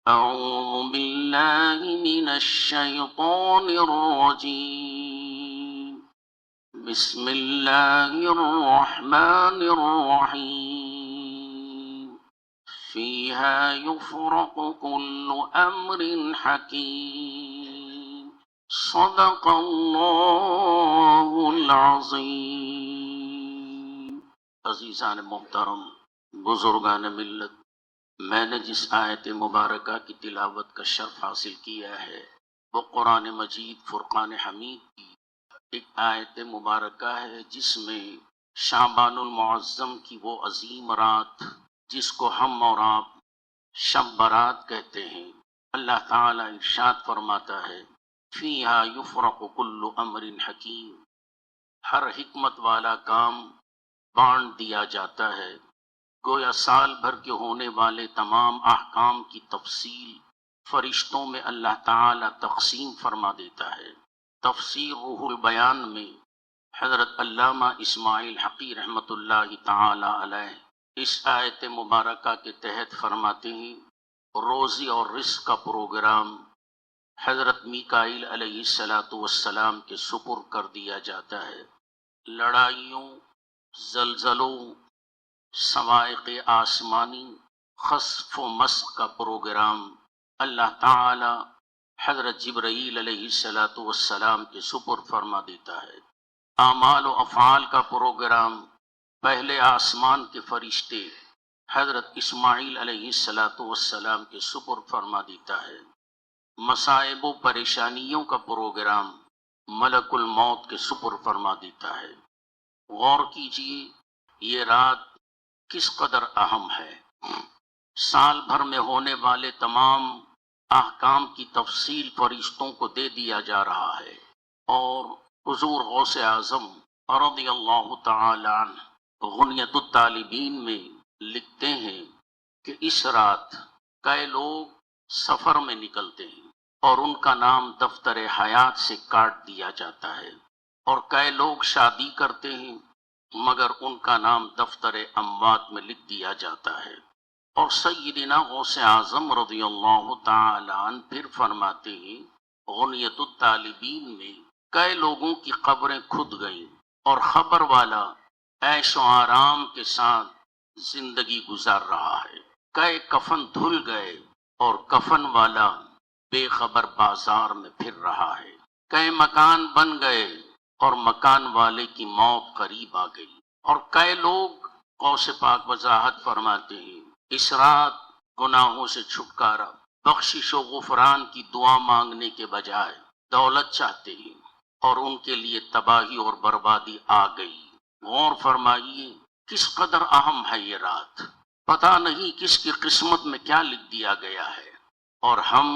أعوذ بالله من الشيطان الرجيم. بسم الله الرحمن الرحيم. فيها يفرق كل أمر حكيم. صدق الله العظيم. عزیزان محترم، بزرگان ملت، میں نے جس آیت مبارکہ کی تلاوت کا شرف حاصل کیا ہے وہ قرآن مجید فرقان حمید کی ایک آیت مبارکہ ہے، جس میں شعبان المعظم کی وہ عظیم رات جس کو ہم اور آپ شب برات کہتے ہیں، اللہ تعالی ارشاد فرماتا ہے فیہا یفرق کل امر حکیم، ہر حکمت والا کام بانٹ دیا جاتا ہے۔ گویا سال بھر کے ہونے والے تمام احکام کی تفصیل فرشتوں میں اللہ تعالی تقسیم فرما دیتا ہے۔ تفسیر روح البیان میں حضرت علامہ اسماعیل حقی رحمۃ اللہ تعالی علیہ اس آیت مبارکہ کے تحت فرماتے ہیں روزی اور رزق کا پروگرام حضرت میکائیل علیہ السلام کے سپرد کر دیا جاتا ہے۔ لڑائیوں، زلزلوں، صواعق آسمانی، خسف و مسخ کا پروگرام اللہ تعالی حضرت جبرائیل علیہ السلام کے سپرد فرما دیتا ہے۔ اعمال و افعال کا پروگرام پہلے آسمان کے فرشتے حضرت اسماعیل علیہ السلام کے سپرد فرما دیتا ہے۔ مصائب و پریشانیوں کا پروگرام ملک الموت کے سپرد فرما دیتا ہے۔ غور کیجئے یہ رات کس قدر اہم ہے۔ سال بھر میں ہونے والے تمام احکام کی تفصیل فرشتوں کو دے دیا جا رہا ہے، اور حضور غوث اعظم رضی اللہ تعالی عنہ غنیت الطالبین میں لکھتے ہیں کہ اس رات کئی لوگ سفر میں نکلتے ہیں اور ان کا نام دفتر حیات سے کاٹ دیا جاتا ہے، اور کئی لوگ شادی کرتے ہیں مگر ان کا نام دفتر اموات میں لکھ دیا جاتا ہے۔ اور سیدنا غوث اعظم رضی اللہ تعالی عنہ پھر فرماتے ہیں غنیت الطالبین میں کئی لوگوں کی قبریں کھد گئیں اور خبر والا عیش و آرام کے ساتھ زندگی گزار رہا ہے، کئی کفن دھل گئے اور کفن والا بے خبر بازار میں پھر رہا ہے، کئی مکان بن گئے اور مکان والے کی موت قریب آ گئی، اور کئی لوگ غوث پاک وضاحت فرماتے ہیں اس رات گناہوں سے چھٹکارا، بخشش و غفران کی دعا مانگنے کے بجائے دولت چاہتے ہیں اور ان کے لیے تباہی اور بربادی آ گئی۔ غور فرمائیے کس قدر اہم ہے یہ رات، پتہ نہیں کس کی قسمت میں کیا لکھ دیا گیا ہے، اور ہم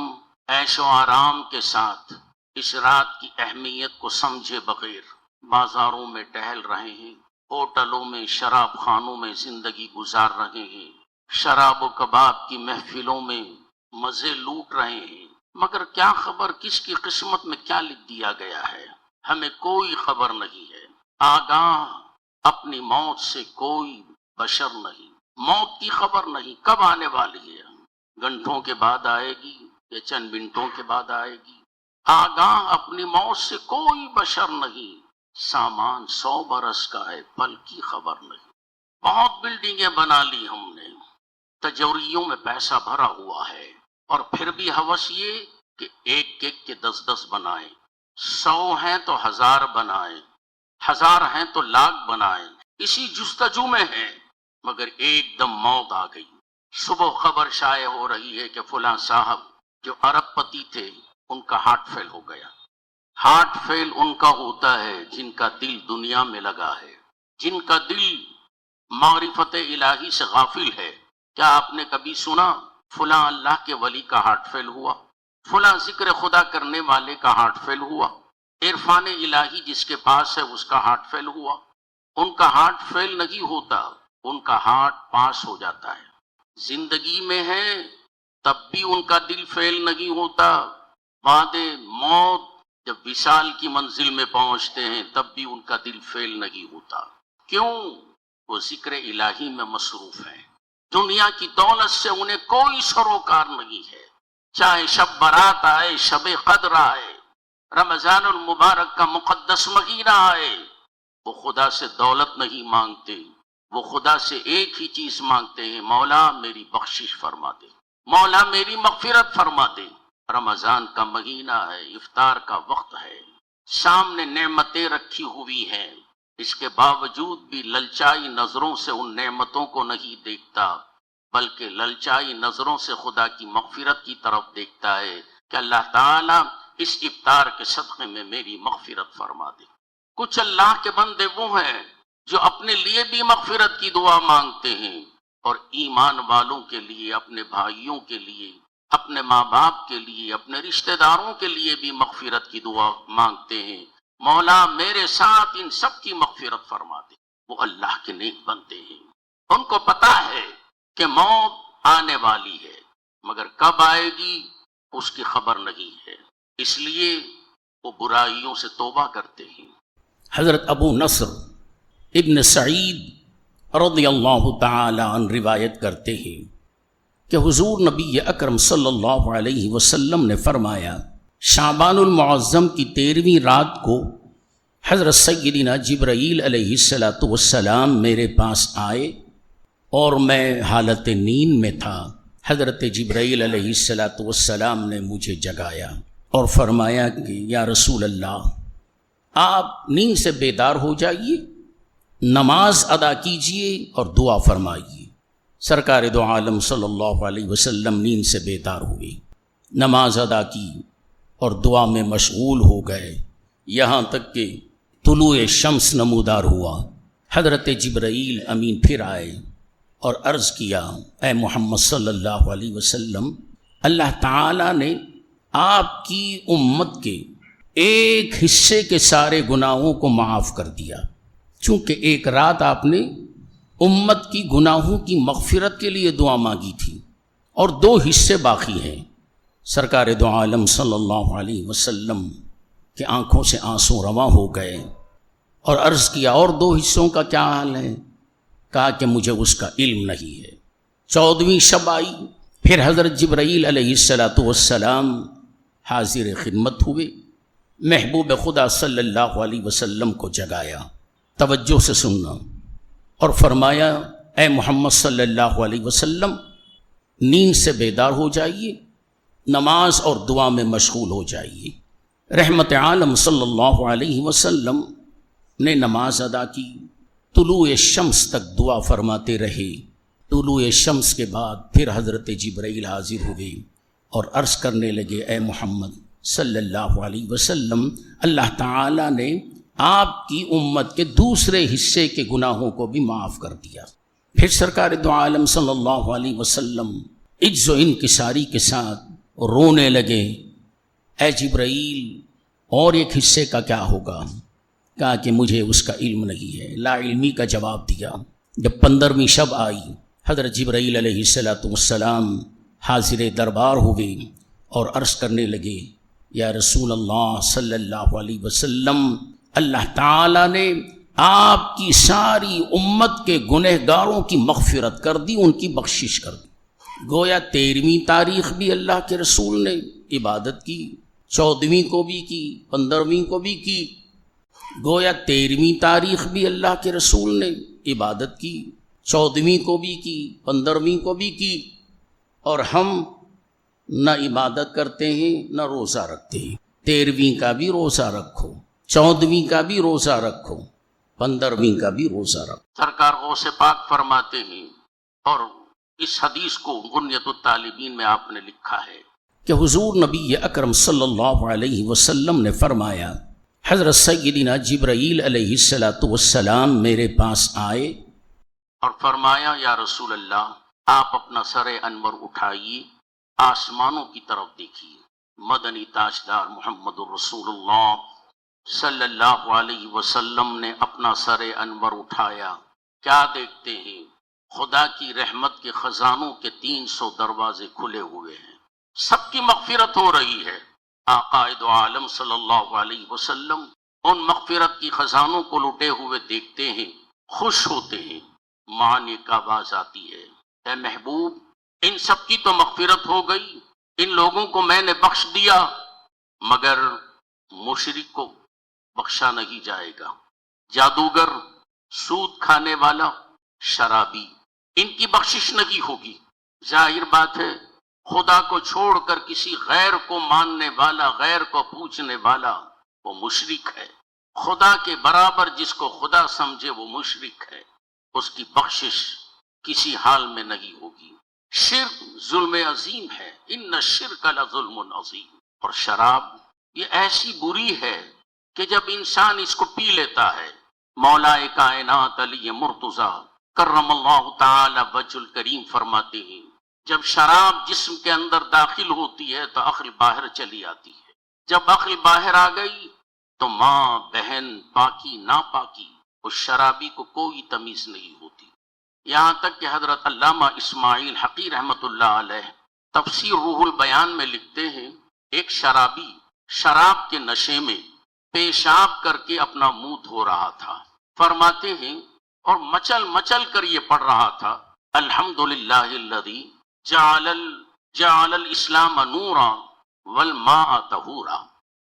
عیش و آرام کے ساتھ اس رات کی اہمیت کو سمجھے بغیر بازاروں میں ٹہل رہے ہیں، ہوٹلوں میں، شراب خانوں میں زندگی گزار رہے ہیں، شراب و کباب کی محفلوں میں مزے لوٹ رہے ہیں، مگر کیا خبر کس کی قسمت میں کیا لکھ دیا گیا ہے، ہمیں کوئی خبر نہیں ہے۔ آگاہ اپنی موت سے کوئی بشر نہیں، موت کی خبر نہیں کب آنے والی ہے، گھنٹوں کے بعد آئے گی یا چند منٹوں کے بعد آئے گی۔ آگاہ اپنی موت سے کوئی بشر نہیں، سامان 100 برس کا ہے پل کی خبر نہیں۔ بہت بلڈنگیں بنا لی ہم نے، تجوریوں میں پیسہ بھرا ہوا ہے، اور پھر بھی ہوس یہ کہ ایک ایک کے 10 بنائیں، 100 ہیں تو 1000 بنائیں، 1000 ہیں تو لاکھ بنائیں، اسی جستجو میں ہیں، مگر ایک دم موت آ گئی۔ صبح خبر شائع ہو رہی ہے کہ فلاں صاحب جو ارب پتی تھے ان کا ہارٹ فیل ہو گیا۔ ہارٹ فیل ان کا ہوتا ہے جن کا دل دنیا میں لگا ہے، جن کا دل معرفت الہی سے غافل ہے۔ کیا آپ نے کبھی سنا فلاں اللہ کے ولی کا ہارٹ فیل ہوا، فلاں ذکر خدا کرنے والے کا ہارٹ فیل ہوا، عرفان الہی جس کے پاس ہے اس کا ہارٹ فیل ہوا؟ ان کا ہارٹ فیل نہیں ہوتا، ان کا ہارٹ پاس ہو جاتا ہے۔ زندگی میں ہے تب بھی ان کا دل فیل نہیں ہوتا، بعد موت جب وصال کی منزل میں پہنچتے ہیں تب بھی ان کا دل فیل نہیں ہوتا۔ کیوں؟ وہ ذکر الہی میں مصروف ہیں، دنیا کی دولت سے انہیں کوئی سروکار نہیں ہے، چاہے شب برات آئے، شب قدر آئے، رمضان المبارک کا مقدس مہینہ آئے، وہ خدا سے دولت نہیں مانگتے، وہ خدا سے ایک ہی چیز مانگتے ہیں، مولا میری بخشش فرما دے، مولا میری مغفرت فرما دے۔ رمضان کا مہینہ ہے، افطار کا وقت ہے، سامنے نعمتیں رکھی ہوئی ہیں، اس کے باوجود بھی للچائی نظروں سے ان نعمتوں کو نہیں دیکھتا، بلکہ للچائی نظروں سے خدا کی مغفرت کی طرف دیکھتا ہے کہ اللہ تعالیٰ اس افطار کے صدقے میں میری مغفرت فرما دے۔ کچھ اللہ کے بندے وہ ہیں جو اپنے لیے بھی مغفرت کی دعا مانگتے ہیں، اور ایمان والوں کے لیے، اپنے بھائیوں کے لیے، اپنے ماں باپ کے لیے، اپنے رشتہ داروں کے لیے بھی مغفرت کی دعا مانگتے ہیں، مولا میرے ساتھ ان سب کی مغفرت فرما دے۔ وہ اللہ کے نیک بندے ہیں، ان کو پتا ہے کہ موت آنے والی ہے، مگر کب آئے گی اس کی خبر نہیں ہے، اس لیے وہ برائیوں سے توبہ کرتے ہیں۔ حضرت ابو نصر ابن سعید رضی اللہ تعالی عنہ روایت کرتے ہیں کہ حضور نبی اکرم صلی اللہ علیہ وسلم نے فرمایا، شعبان المعظم کی 13ویں رات کو حضرت سیدنا جبرائیل علیہ السلام میرے پاس آئے اور میں حالت نیند میں تھا۔ حضرت جبرائیل علیہ السلام نے مجھے جگایا اور فرمایا کہ یا رسول اللہ، آپ نیند سے بیدار ہو جائیے، نماز ادا کیجئے اور دعا فرمائیے۔ سرکار دو عالم صلی اللہ علیہ وسلم نیند سے بیدار ہوئے، نماز ادا کی اور دعا میں مشغول ہو گئے، یہاں تک کہ طلوع شمس نمودار ہوا۔ حضرت جبرائیل امین پھر آئے اور عرض کیا، اے محمد صلی اللہ علیہ وسلم، اللہ تعالیٰ نے آپ کی امت کے ایک حصے کے سارے گناہوں کو معاف کر دیا، چونکہ ایک رات آپ نے امت کی گناہوں کی مغفرت کے لیے دعا مانگی تھی، اور 2 حصے باقی ہیں۔ سرکار دو عالم صلی اللہ علیہ وسلم کے آنکھوں سے آنسو رواں ہو گئے اور عرض کیا، اور 2 حصوں کا کیا حال ہے؟ کہا کہ مجھے اس کا علم نہیں ہے۔ 14ویں شب آئی، پھر حضرت جبرائیل علیہ السلام حاضر خدمت ہوئے، محبوب خدا صلی اللہ علیہ وسلم کو جگایا، توجہ سے سننا، اور فرمایا، اے محمد صلی اللہ علیہ وسلم، نیند سے بیدار ہو جائیے، نماز اور دعا میں مشغول ہو جائیے۔ رحمت عالم صلی اللہ علیہ وسلم نے نماز ادا کی، طلوع شمس تک دعا فرماتے رہے۔ طلوع شمس کے بعد پھر حضرت جبرائیل حاضر ہوئے اور عرض کرنے لگے، اے محمد صلی اللہ علیہ وسلم، اللہ تعالیٰ نے آپ کی امت کے دوسرے حصے کے گناہوں کو بھی معاف کر دیا۔ پھر سرکار دو عالم صلی اللہ علیہ وسلم عجز و انکساری کے ساتھ رونے لگے، اے جبرائیل، اور ایک حصے کا کیا ہوگا؟ کہا کہ مجھے اس کا علم نہیں ہے، لا علمی کا جواب دیا۔ جب 15ویں شب آئی، حضرت جبرائیل علیہ السلام حاضر دربار ہوئے اور عرض کرنے لگے، یا رسول اللہ صلی اللہ علیہ وسلم، اللہ تعالیٰ نے آپ کی ساری امت کے گنہگاروں کی مغفرت کر دی، ان کی بخشش کر دی۔ گویا 13ویں تاریخ بھی اللہ کے رسول نے عبادت کی، 14ویں کو بھی کی، 15ویں کو بھی کی۔ گویا 13ویں تاریخ بھی اللہ کے رسول نے عبادت کی، 14ویں کو بھی کی، 15ویں کو بھی کی، اور ہم نہ عبادت کرتے ہیں نہ روزہ رکھتے ہیں۔ 13ویں کا بھی روزہ رکھو، 14ویں کا بھی روزہ رکھو، 15ویں کا بھی روزہ رکھو۔ سرکار غوث پاک فرماتے ہیں، اور اس حدیث کو غنیۃ الطالبین میں آپ نے لکھا ہے کہ حضور نبی اکرم صلی اللہ علیہ وسلم نے فرمایا، حضرت سیدنا جبرائیل علیہ السلام میرے پاس آئے اور فرمایا، یا رسول اللہ، آپ اپنا سر انور اٹھائیے، آسمانوں کی طرف دیکھیے۔ مدنی تاجدار محمد الرسول اللہ صلی اللہ علیہ وسلم نے اپنا سر انور اٹھایا، کیا دیکھتے ہیں؟ خدا کی رحمت کے خزانوں کے 300 دروازے کھلے ہوئے ہیں، سب کی مغفرت ہو رہی ہے۔ آقا دو عالم صلی اللہ علیہ وسلم ان مغفرت کی خزانوں کو لٹے ہوئے دیکھتے ہیں، خوش ہوتے ہیں، معنی کا آواز آتی ہے، اے محبوب، ان سب کی تو مغفرت ہو گئی، ان لوگوں کو میں نے بخش دیا مگر مشرک کو بخشا نہیں جائے گا، جادوگر، سود کھانے والا، شرابی، ان کی بخشش نہیں ہوگی۔ ظاہر بات ہے خدا کو چھوڑ کر کسی غیر کو ماننے والا، غیر کو پوجنے والا، وہ مشرک ہے۔ خدا کے برابر جس کو خدا سمجھے وہ مشرک ہے، اس کی بخشش کسی حال میں نہیں ہوگی۔ شرک ظلم عظیم ہے، ان الشرک لظلم عظیم۔ اور شراب یہ ایسی بری ہے کہ جب انسان اس کو پی لیتا ہے، مولا کائنات علی مرتضیٰ کرم اللہ تعالی وجہ الکریم فرماتے ہیں جب شراب جسم کے اندر داخل ہوتی ہے تو عقل باہر چلی آتی ہے، جب عقل باہر آ گئی تو ماں، بہن، پاکی، ناپاکی، اس شرابی کو کوئی تمیز نہیں ہوتی۔ یہاں تک کہ حضرت علامہ اسماعیل حقی رحمت اللہ علیہ تفسیر روح البیان میں لکھتے ہیں ایک شرابی شراب کے نشے میں پیشاب کر کے اپنا منہ دھو رہا تھا، فرماتے ہیں اور مچل مچل کر یہ پڑھ رہا تھا الحمدللہ الذی جعل الاسلام نورا والماء طہورا،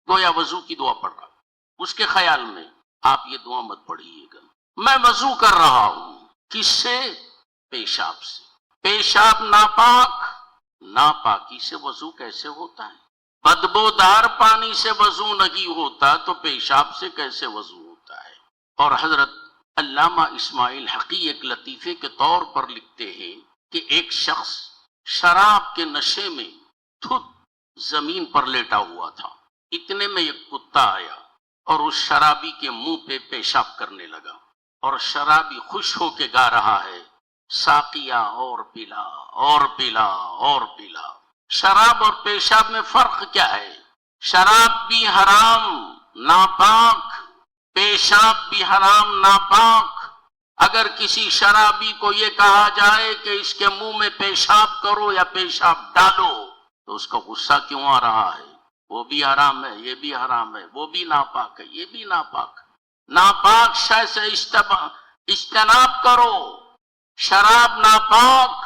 گویا وضو کی دعا پڑھ رہا۔ اس کے خیال میں آپ یہ دعا مت پڑھیے گا، میں وضو کر رہا ہوں، کس سے؟ پیشاب سے۔ پیشاب ناپاک، ناپاکی سے وضو کیسے ہوتا ہے؟ بدبودار پانی سے وضو نہیں ہوتا تو پیشاب سے کیسے وضو ہوتا ہے؟ اور حضرت علامہ اسماعیل حقی ایک لطیفے کے طور پر لکھتے ہیں کہ ایک شخص شراب کے نشے میں دھت زمین پر لیٹا ہوا تھا، اتنے میں ایک کتا آیا اور اس شرابی کے منہ پہ پیشاب کرنے لگا، اور شرابی خوش ہو کے گا رہا ہے ساقیا اور پلا اور پلا اور پلا۔ شراب اور پیشاب میں فرق کیا ہے؟ شراب بھی حرام ناپاک، پیشاب بھی حرام ناپاک۔ اگر کسی شرابی کو یہ کہا جائے کہ اس کے منہ میں پیشاب کرو یا پیشاب ڈالو تو اس کا غصہ کیوں آ رہا ہے؟ وہ بھی حرام ہے، یہ بھی حرام ہے، وہ بھی ناپاک ہے، یہ بھی ناپاک ہے۔ ناپاک شے سے اجتناب کرو۔ شراب ناپاک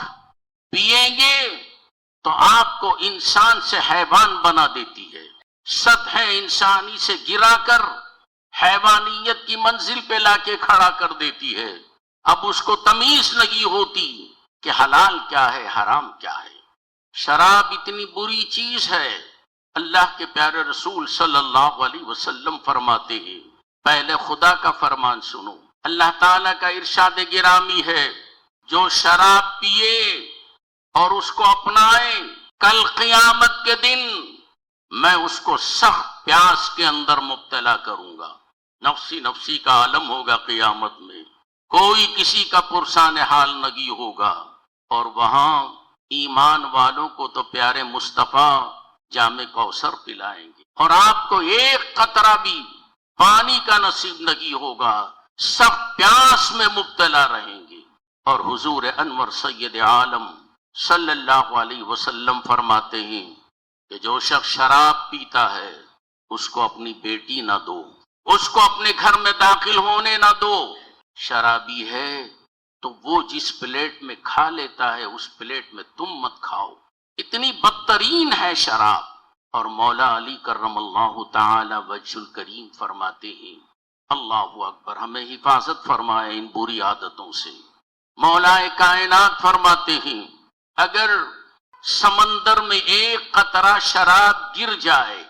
پیئیں گے تو آپ کو انسان سے حیوان بنا دیتی ہے، سطح انسانی سے گرا کر حیوانیت کی منزل پہ لا کے کھڑا کر دیتی ہے۔ اب اس کو تمیز نہیں ہوتی کہ حلال کیا ہے، حرام کیا ہے۔ شراب اتنی بری چیز ہے، اللہ کے پیارے رسول صلی اللہ علیہ وسلم فرماتے ہیں، پہلے خدا کا فرمان سنو۔ اللہ تعالیٰ کا ارشاد گرامی ہے، جو شراب پیے اور اس کو اپنائے، کل قیامت کے دن میں اس کو سخت پیاس کے اندر مبتلا کروں گا۔ نفسی نفسی کا عالم ہوگا قیامت میں، کوئی کسی کا پرسان حال نہیں ہوگا، اور وہاں ایمان والوں کو تو پیارے مصطفیٰ جام کوثر پلائیں گے، اور آپ کو ایک قطرہ بھی پانی کا نصیب نہیں ہوگا، سخت پیاس میں مبتلا رہیں گے۔ اور حضور انور سید عالم صلی اللہ علیہ وسلم فرماتے ہیں کہ جو شخص شراب پیتا ہے اس کو اپنی بیٹی نہ دو، اس کو اپنے گھر میں داخل ہونے نہ دو۔ شرابی ہے تو وہ جس پلیٹ میں کھا لیتا ہے اس پلیٹ میں تم مت کھاؤ، اتنی بدترین ہے شراب۔ اور مولا علی کرم اللہ تعالی وجہ الکریم فرماتے ہیں، اللہ اکبر، ہمیں حفاظت فرمائے ان بری عادتوں سے۔ مولا کائنات فرماتے ہیں اگر سمندر میں ایک قطرہ شراب گر جائے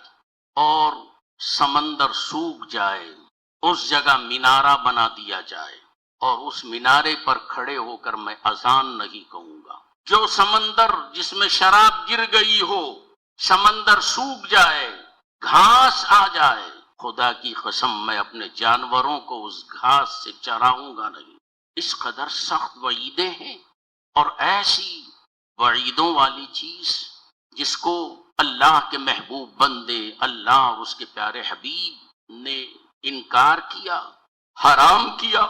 اور سمندر سوکھ جائے، اس جگہ مینارہ بنا دیا جائے اور اس مینارے پر کھڑے ہو کر میں اذان نہیں کہوں گا، جو سمندر جس میں شراب گر گئی ہو، سمندر سوکھ جائے، گھاس آ جائے، خدا کی قسم میں اپنے جانوروں کو اس گھاس سے چراؤں گا نہیں۔ اس قدر سخت وعیدیں ہیں، اور ایسی وعیدوں والی چیز جس کو اللہ کے محبوب بندے، اللہ اور اس کے پیارے حبیب نے انکار کیا، حرام کیا،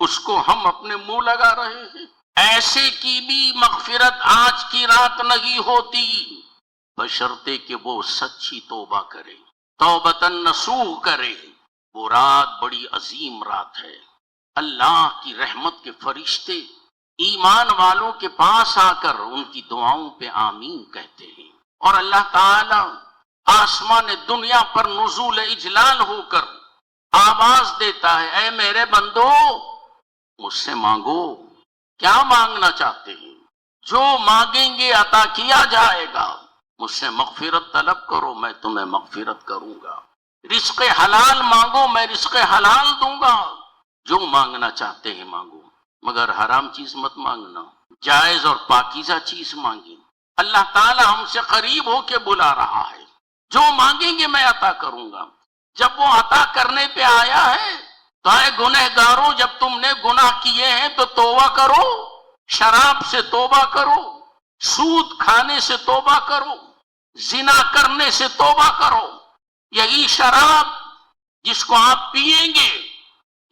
اس کو ہم اپنے منہ لگا رہے ہیں۔ ایسے کی بھی مغفرت آج کی رات نہیں ہوتی، بشرطے کہ وہ سچی توبہ کرے، توبۃ نصوح کرے۔ وہ رات بڑی عظیم رات ہے، اللہ کی رحمت کے فرشتے ایمان والوں کے پاس آ کر ان کی دعاؤں پہ آمین کہتے ہیں، اور اللہ تعالی آسمان دنیا پر نزول اجلال ہو کر آواز دیتا ہے، اے میرے بندو مجھ سے مانگو، کیا مانگنا چاہتے ہیں؟ جو مانگیں گے عطا کیا جائے گا۔ مجھ سے مغفرت طلب کرو، میں تمہیں مغفرت کروں گا۔ رزق حلال مانگو، میں رزق حلال دوں گا۔ جو مانگنا چاہتے ہیں مانگو، مگر حرام چیز مت مانگنا، جائز اور پاکیزہ چیز مانگیں۔ اللہ تعالی ہم سے قریب ہو کے بلا رہا ہے، جو مانگیں گے میں عطا کروں گا۔ جب وہ عطا کرنے پہ آیا ہے تو اے گنہگاروں، جب تم نے گناہ کیے ہیں تو توبہ کرو، شراب سے توبہ کرو، سود کھانے سے توبہ کرو، زنا کرنے سے توبہ کرو۔ یہی شراب جس کو آپ پیئیں گے،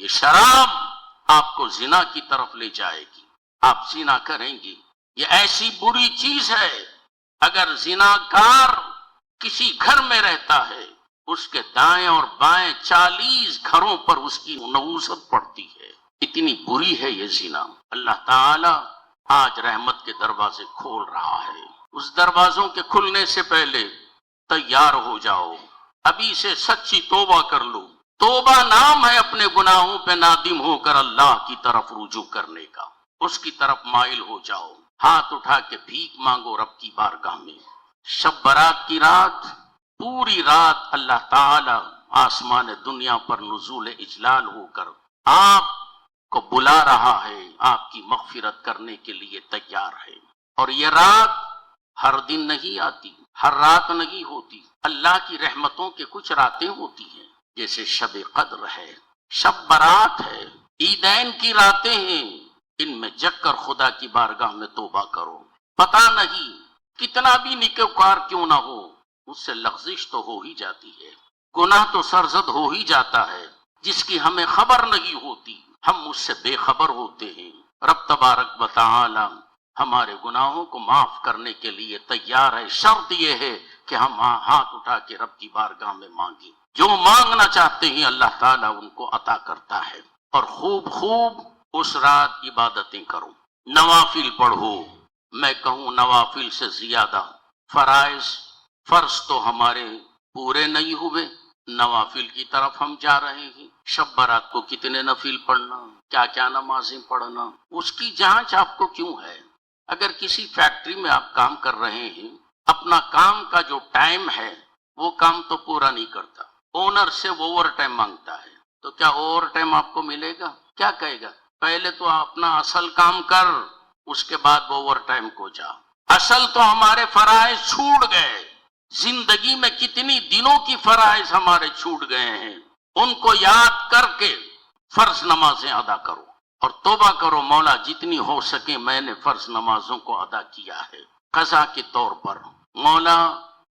یہ شراب آپ کو زنا کی طرف لے جائے گی، آپ زنا کریں گے۔ یہ ایسی بری چیز ہے، اگر زناکار کسی گھر میں رہتا ہے، اس کے دائیں اور بائیں 40 گھروں پر اس کی نحوست پڑتی ہے، اتنی بری ہے یہ زنا۔ اللہ تعالی آج رحمت کے دروازے کھول رہا ہے، اس دروازوں کے کھلنے سے پہلے تیار ہو جاؤ، ابھی سے سچی توبہ کر لو۔ توبہ نام ہے اپنے گناہوں پہ نادم ہو کر اللہ کی طرف رجوع کرنے کا، اس کی طرف مائل ہو جاؤ، ہاتھ اٹھا کے بھیک مانگو رب کی بارگاہ میں۔ شب برات کی رات، پوری رات اللہ تعالی آسمان دنیا پر نزول اجلال ہو کر آپ کو بلا رہا ہے، آپ کی مغفرت کرنے کے لیے تیار ہے۔ اور یہ رات ہر دن نہیں آتی، ہر رات نہیں ہوتی، اللہ کی رحمتوں کے کچھ راتیں ہوتی ہیں، جیسے شب قدر ہے، شب برات ہے، عیدین کی راتیں ہیں۔ ان میں جگ کر خدا کی بارگاہ میں توبہ کرو۔ پتہ نہیں کتنا بھی نیکوکار کیوں نہ ہو، اس سے لغزش تو ہو ہی جاتی ہے، گناہ تو سرزد ہو ہی جاتا ہے، جس کی ہمیں خبر نہیں ہوتی، ہم اس سے بے خبر ہوتے ہیں۔ رب تبارک و تعالی ہمارے گناہوں کو معاف کرنے کے لیے تیار ہے، شرط یہ ہے کہ ہم ہاتھ اٹھا کے رب کی بارگاہ میں مانگیں۔ جو مانگنا چاہتے ہیں اللہ تعالیٰ ان کو عطا کرتا ہے۔ اور خوب خوب اس رات عبادتیں کرو، نوافل پڑھو۔ میں کہوں نوافل سے زیادہ فرض تو ہمارے پورے نہیں ہوئے، نوافل کی طرف ہم جا رہے ہیں۔ شب برات کو کتنے نفل پڑھنا، کیا کیا نمازیں پڑھنا، اس کی جانچ آپ کو کیوں ہے؟ اگر کسی فیکٹری میں آپ کام کر رہے ہیں، اپنا کام کا جو ٹائم ہے وہ کام تو پورا نہیں کرتا، اونر سے وہ اوور ٹائم مانگتا ہے، تو کیا اوور ٹائم آپ کو ملے گا؟ کیا کہے گا؟ پہلے تو اپنا اصل کام کر، اس کے بعد وہ اوور ٹائم کو جا۔ اصل تو ہمارے فرائض چھوٹ گئے، زندگی میں کتنی دنوں کی فرائض ہمارے چھوٹ گئے ہیں، ان کو یاد کر کے فرض نمازیں ادا کرو اور توبہ کرو، مولا جتنی ہو سکے میں نے فرض نمازوں کو ادا کیا ہے قضا کے طور پر۔ مولا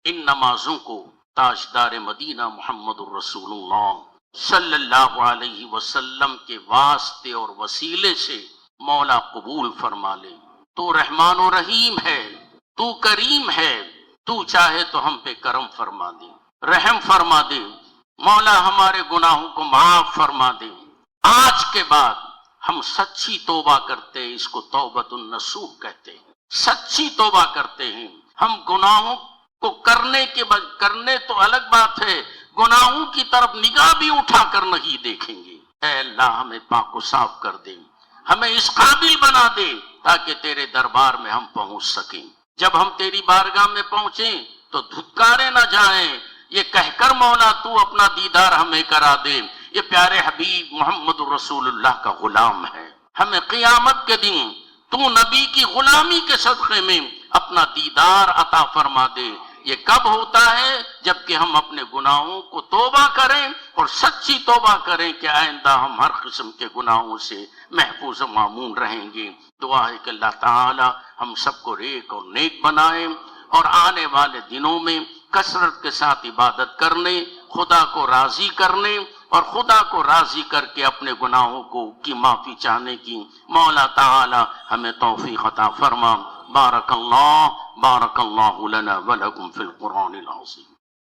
ان نمازوں کو تاجدار مدینہ محمد الرسول اللہ صلی اللہ علیہ وسلم کے واسطے اور وسیلے سے مولا قبول فرما لے۔ تو رحمان و رحیم ہے، تو کریم ہے، تو چاہے تو ہم پہ کرم فرما دے، رحم فرما دے۔ مولا ہمارے گناہوں کو معاف فرما دے۔ آج کے بعد ہم سچی توبہ کرتے ہیں، اس کو توبۃ النصوح کہتے ہیں، سچی توبہ کرتے ہیں۔ ہم گناہوں کو کرنے تو الگ بات ہے، گناہوں کی طرف نگاہ بھی اٹھا کر نہیں دیکھیں گے۔ اے اللہ ہمیں پاک و صاف کر دے، ہمیں اس قابل بنا دے تاکہ تیرے دربار میں ہم پہنچ سکیں۔ جب ہم تیری بارگاہ میں پہنچیں تو دھتکارے نہ جائیں، یہ کہہ کر مولا تو اپنا دیدار ہمیں کرا دے، یہ پیارے حبیب محمد رسول اللہ کا غلام ہے، ہمیں قیامت کے دن تو نبی کی غلامی کے صدقے میں اپنا دیدار عطا فرما دے۔ یہ کب ہوتا ہے؟ جبکہ ہم اپنے گناہوں کو توبہ کریں اور سچی توبہ کریں کہ آئندہ ہم ہر قسم کے گناہوں سے محفوظ و معمون رہیں گے۔ دعا ہے کہ اللہ تعالی ہم سب کو نیک اور نیک بنائے، اور آنے والے دنوں میں کثرت کے ساتھ عبادت کرنے، خدا کو راضی کرنے اور خدا کو راضی کر کے اپنے گناہوں کی معافی چاہنے کی مولا تعالی ہمیں توفیق عطا فرما۔ بارک اللہ لنا ولکم فی القرآن العظیم۔